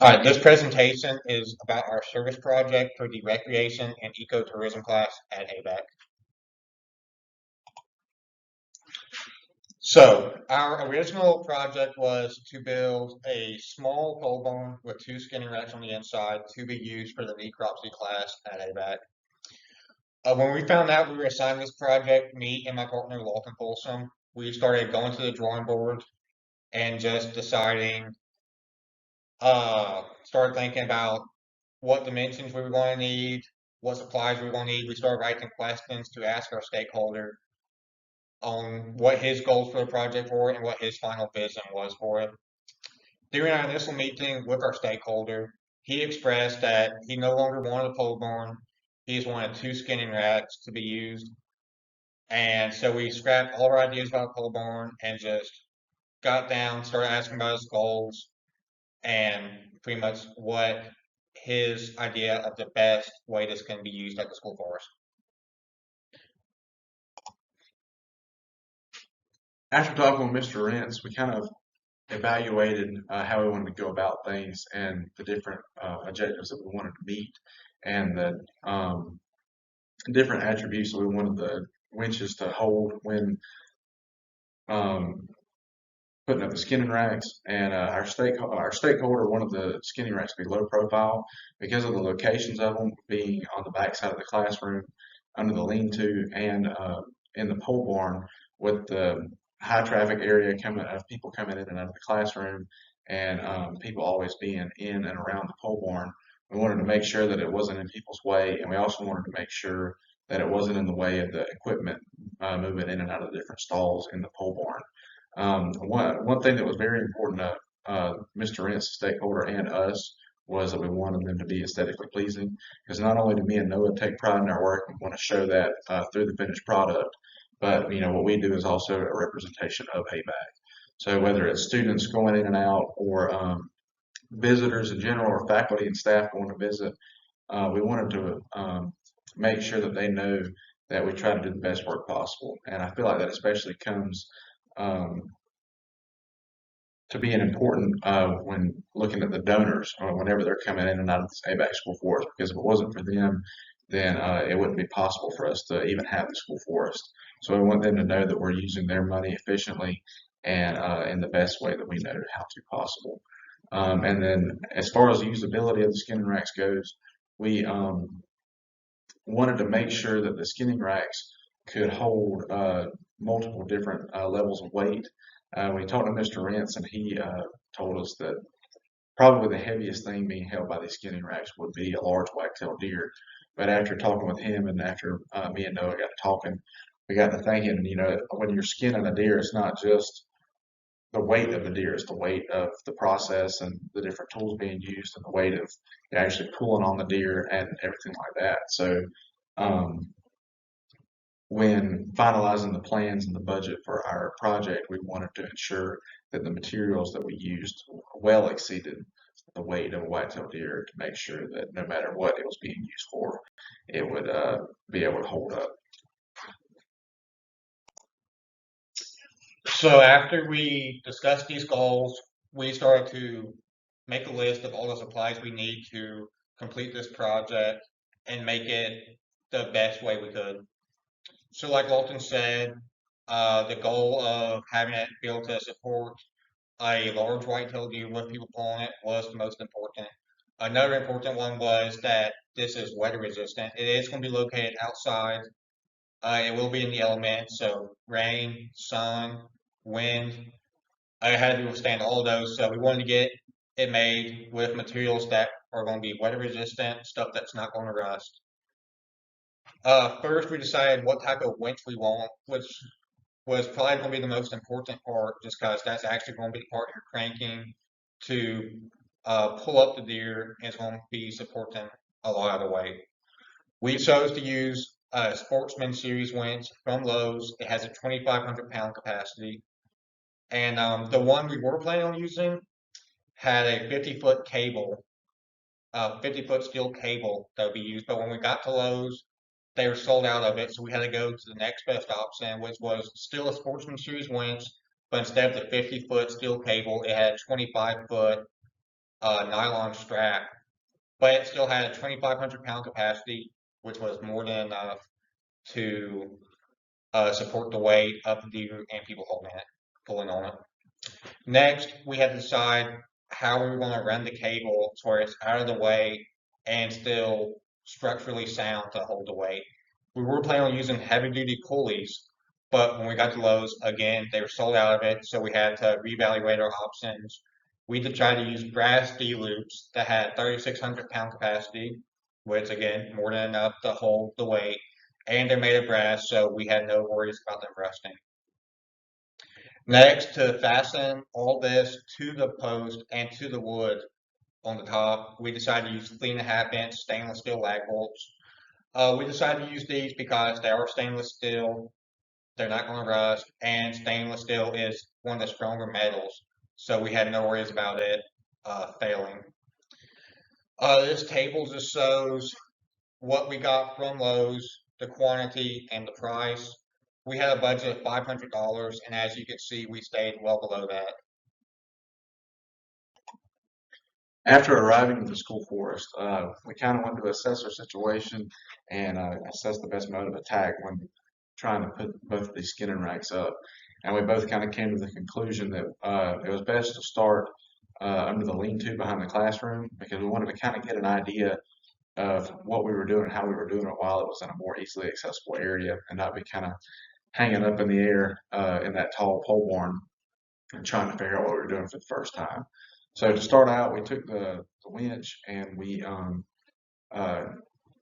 All right, this presentation is about our service project for the recreation and ecotourism class at ABAC. So, our original project was to build a small pole barn with two skinning racks on the inside to be used for the necropsy class at ABAC. When we found out we were assigned this project, me and my partner Walton Folsom, we started going to the drawing board and just deciding, started thinking about what dimensions we were going to need, what supplies we were going to need. We started writing questions to ask our stakeholder on what his goals for the project were and what his final vision was for it. During our initial meeting with our stakeholder, he expressed that he no longer wanted a pole barn. He just wanted two skinning racks to be used. And so we scrapped all our ideas about a pole barn and just got down, started asking about his goals and pretty much what his idea of the best way this can be used at the school forest. After talking with Mr. Rentz, we kind of evaluated how we wanted to go about things and the different objectives that we wanted to meet and the different attributes that we wanted the winches to hold when um, putting up the skinning racks. And our stakeholder wanted the skinning racks to be low profile because of the locations of them being on the back side of the classroom, under the lean-to, and in the pole barn with the high traffic area coming of people coming in and out of the classroom and people always being in and around the pole barn. We wanted to make sure that it wasn't in people's way, and we also wanted to make sure that it wasn't in the way of the equipment moving in and out of the different stalls in the pole barn. One thing that was very important to Mr. Rent's stakeholder and us was that we wanted them to be aesthetically pleasing. Because not only do me and Noah take pride in our work, we want to show that through the finished product, but what we do is also a representation of HABAC. So whether it's students going in and out or visitors in general or faculty and staff going to visit, we wanted to make sure that they know that we try to do the best work possible. And I feel like that especially comes um, to be an important when looking at the donors or whenever they're coming in and out of this ABAC school forest. Because if it wasn't for them, then it wouldn't be possible for us to even have the school forest. So we want them to know that we're using their money efficiently and in the best way that we know how to possible. And then as far as the usability of the skinning racks goes, we wanted to make sure that the skinning racks could hold multiple different levels of weight. We talked to Mr. Rentz, and he told us that probably the heaviest thing being held by these skinning racks would be a large white-tailed deer. But after talking with him and after me and Noah got to talking, we got to thinking, when you're skinning a deer, it's not just the weight of the deer, it's the weight of the process and the different tools being used and the weight of actually pulling on the deer and everything like that. So um, when finalizing the plans and the budget for our project, we wanted to ensure that the materials that we used well exceeded the weight of a white-tailed deer to make sure that no matter what it was being used for, it would be able to hold up. So after we discussed these goals, we started to make a list of all the supplies we need to complete this project and make it the best way we could. So like Walton said, the goal of having it be able to support a large white-tailed deer with people pulling it was the most important. Another important one was that this is weather resistant. It is going to be located outside. It will be in the elements, so rain, sun, wind. I had to withstand all of those, so we wanted to get it made with materials that are going to be weather resistant, stuff that's not going to rust. First, we decided what type of winch we want, which was probably going to be the most important part, just because that's actually going to be the part you're cranking to pull up the deer, and it's going to be supporting a lot of the weight. We chose to use a Sportsman Series winch from Lowe's. It has a 2,500-pound capacity. And the one we were planning on using had a 50-foot cable, 50-foot steel cable that would be used. But when we got to Lowe's, they were sold out of it, so we had to go to the next best option, which was still a Sportsman Series winch, but instead of the 50-foot steel cable, it had a 25-foot nylon strap, but it still had a 2,500 pound capacity, which was more than enough to support the weight of the D root and people holding it, pulling on it. Next, we had to decide how we were going to run the cable to where it's out of the way and still structurally sound to hold the weight. We were planning on using heavy duty pulleys, but when we got to Lowe's, again, they were sold out of it, so we had to reevaluate our options. We decided to use brass D loops that had 3,600 pound capacity, which again, more than enough to hold the weight, and they're made of brass, so we had no worries about them rusting. Next, to fasten all this to the post and to the wood on the top, we decided to use 3.5 inch stainless steel lag bolts. We decided to use these because they are stainless steel, they're not going to rust, and stainless steel is one of the stronger metals, so we had no worries about it failing. This table just shows what we got from Lowe's, the quantity, and the price. We had a budget of $500, and as you can see, we stayed well below that. After arriving at the school forest, we kind of wanted to assess our situation and assess the best mode of attack when trying to put both of these skinning racks up. And we both kind of came to the conclusion that it was best to start under the lean-to behind the classroom because we wanted to kind of get an idea of what we were doing and how we were doing it while it was in a more easily accessible area and not be kind of hanging up in the air in that tall pole barn and trying to figure out what we were doing for the first time. So to start out, we took the winch and we uh,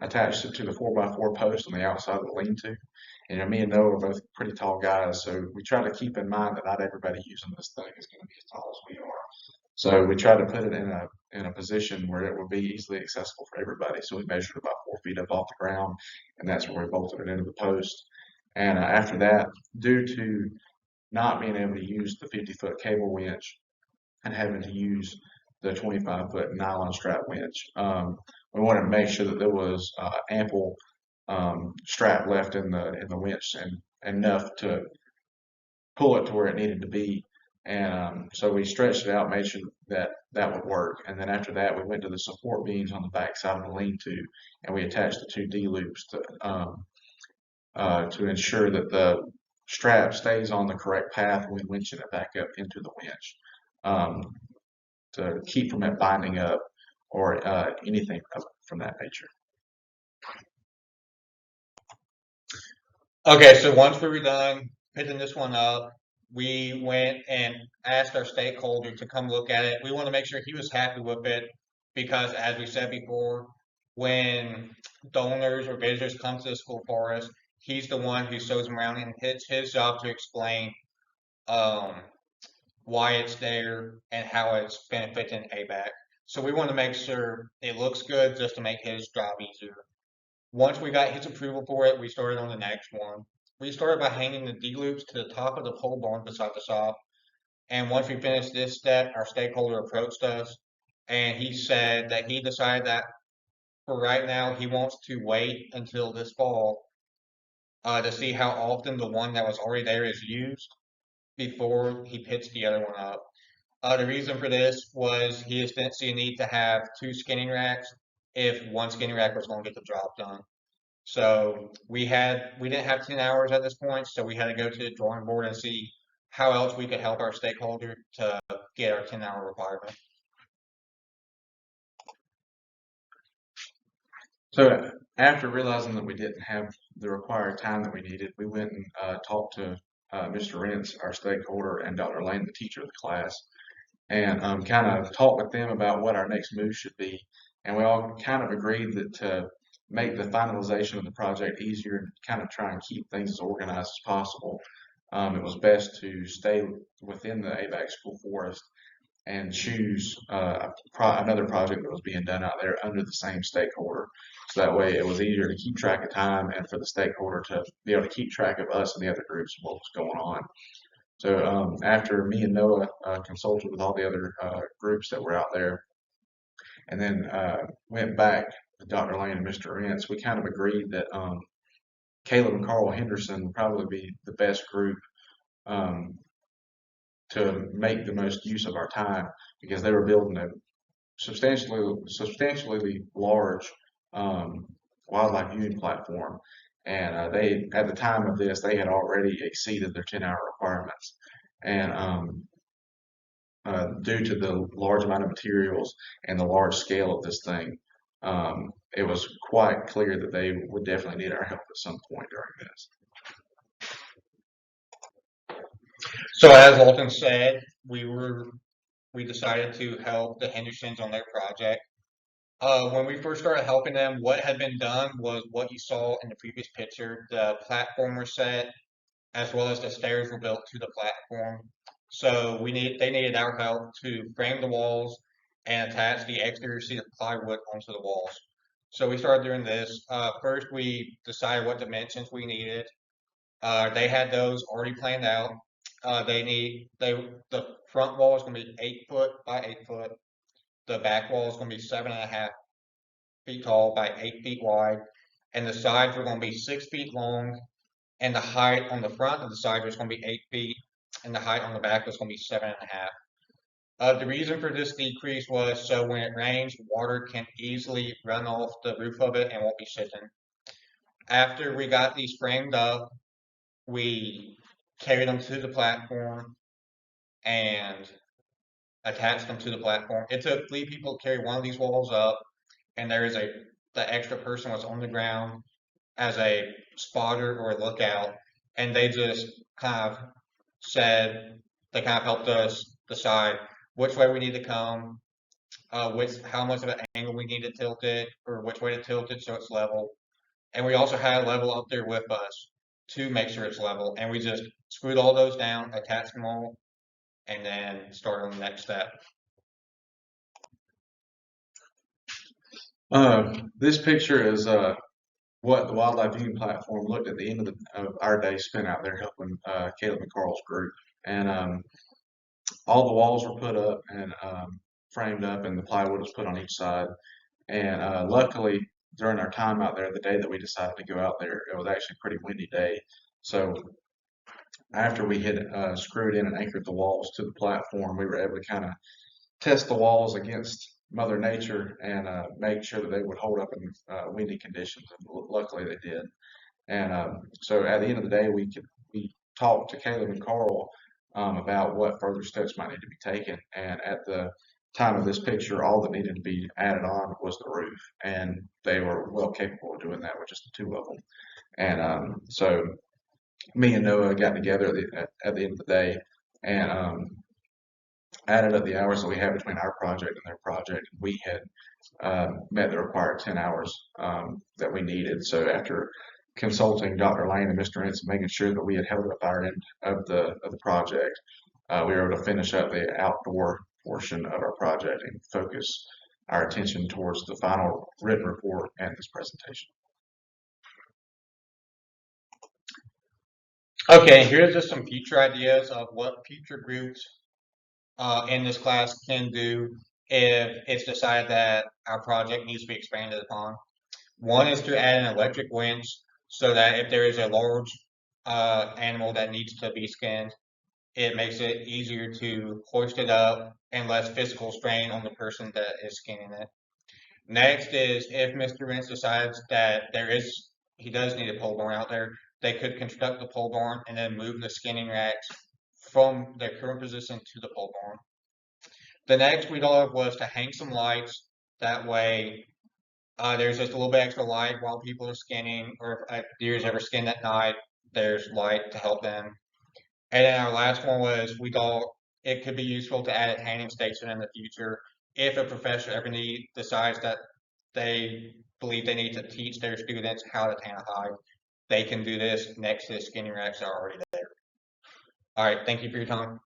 attached it to the 4x4 post on the outside of the lean-to. And me and Noah are both pretty tall guys, so we try to keep in mind that not everybody using this thing is going to be as tall as we are. So we tried to put it in a position where it would be easily accessible for everybody. So we measured about 4 feet up off the ground, and that's where we bolted it into the post. And after that, due to not being able to use the 50-foot cable winch and having to use the 25-foot nylon strap winch. We wanted to make sure that there was ample strap left in the winch and enough to pull it to where it needed to be. And so we stretched it out, made sure that that would work. And then after that, we went to the support beams on the back side of the lean-to, and we attached the two D loops to ensure that the strap stays on the correct path when winching it back up into the winch. Um, to keep from it binding up or anything from that nature. Okay, so once we were done picking this one up, we went and asked our stakeholder to come look at it. We want to make sure he was happy with it because, as we said before, when donors or visitors come to the school forest, he's the one who shows them around, and it's his job to explain um, why it's there and how it's benefiting ABAC. So we want to make sure it looks good just to make his job easier. Once we got his approval for it, we started on the next one. We started by hanging the D-loops to the top of the pole barn beside the shop. And once we finished this step, our stakeholder approached us and he said that he decided that for right now, he wants to wait until this fall to see how often the one that was already there is used before he picks the other one up. The reason for this was he just didn't see a need to have two skinning racks if one skinning rack was going to get the job done. So we didn't have 10 hours at this point, so we had to go to the drawing board and see how else we could help our stakeholder to get our 10-hour requirement. So after realizing that we didn't have the required time that we needed, we went and talked to Mr. Rentz, our stakeholder, and Dr. Lane, the teacher of the class, and kind of talked with them about what our next move should be. And we all kind of agreed that to make the finalization of the project easier and kind of try and keep things as organized as possible, it was best to stay within the ABAC school forest and choose another project that was being done out there under the same stakeholder. So that way it was easier to keep track of time and for the stakeholder to be able to keep track of us and the other groups and what was going on. So after me and Noah consulted with all the other groups that were out there and then went back with Dr. Lane and Mr. Rentz, we kind of agreed that Caleb and Carl Henderson would probably be the best group um, to make the most use of our time because they were building a substantially large wildlife viewing platform, and they at the time of this they had already exceeded their 10-hour requirements, and due to the large amount of materials and the large scale of this thing, it was quite clear that they would definitely need our help at some point during this. So as Alton said, we decided to help the Hendersons on their project. When we first started helping them, what had been done was what you saw in the previous picture. The platform was set, as well as the stairs were built to the platform. So they needed our help to frame the walls and attach the exterior sheet of plywood onto the walls. So we started doing this. First, we decided what dimensions we needed. They had those already planned out. The front wall is going to be 8 foot by 8 foot. The back wall is going to be 7.5 feet tall by 8 feet wide, and the sides are going to be 6 feet long. And the height on the front of the side was going to be 8 feet, and the height on the back was going to be 7.5. The reason for this decrease was so when it rains, water can easily run off the roof of it and won't be sitting. After we got these framed up, we carried them to the platform and attached them to the platform. It took 3 people to carry one of these walls up, and the extra person was on the ground as a spotter or a lookout, and they just kind of they kind of helped us decide which way we need to come, how much of an angle we need to tilt it, or which way to tilt it so it's level. And we also had a level up there with us to make sure it's level, and we just screwed all those down, attached them all, and then started on the next step. This picture is what the wildlife viewing platform looked at the end of our day spent out there helping Caleb and Carl's group. And all the walls were put up and framed up, and the plywood was put on each side. And luckily, during our time out there, the day that we decided to go out there, it was actually a pretty windy day. So after we had screwed in and anchored the walls to the platform, we were able to kind of test the walls against Mother Nature and make sure that they would hold up in windy conditions. And luckily, they did. And so at the end of the day, we talked to Caleb and Carl about what further steps might need to be taken. And at the time of this picture, all that needed to be added on was the roof, and they were well capable of doing that with just the two of them. And so me and Noah got together at the end of the day and added up the hours that we had between our project and their project. We had met the required 10 hours that we needed. So after consulting Dr. Lane and Mr. Ince, making sure that we had held up our end of the project, we were able to finish up the outdoor portion of our project and focus our attention towards the final written report and this presentation. Okay, here's just some future ideas of what future groups in this class can do if it's decided that our project needs to be expanded upon. One is to add an electric winch so that if there is a large animal that needs to be skinned, it makes it easier to hoist it up and less physical strain on the person that is skinning it. Next is if Mr. Vince decides that he does need a pole barn out there, they could construct the pole barn and then move the skinning racks from their current position to the pole barn. The next we thought of was to hang some lights. That way, there's just a little bit extra light while people are skinning, or if deer's ever skinned at night, there's light to help them. And then our last one was we thought it could be useful to add a tanning station in the future if a professor ever decides that they believe they need to teach their students how to tan a hide. They can do this next to the skinning racks that are already there. All right, thank you for your time.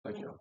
Thank you.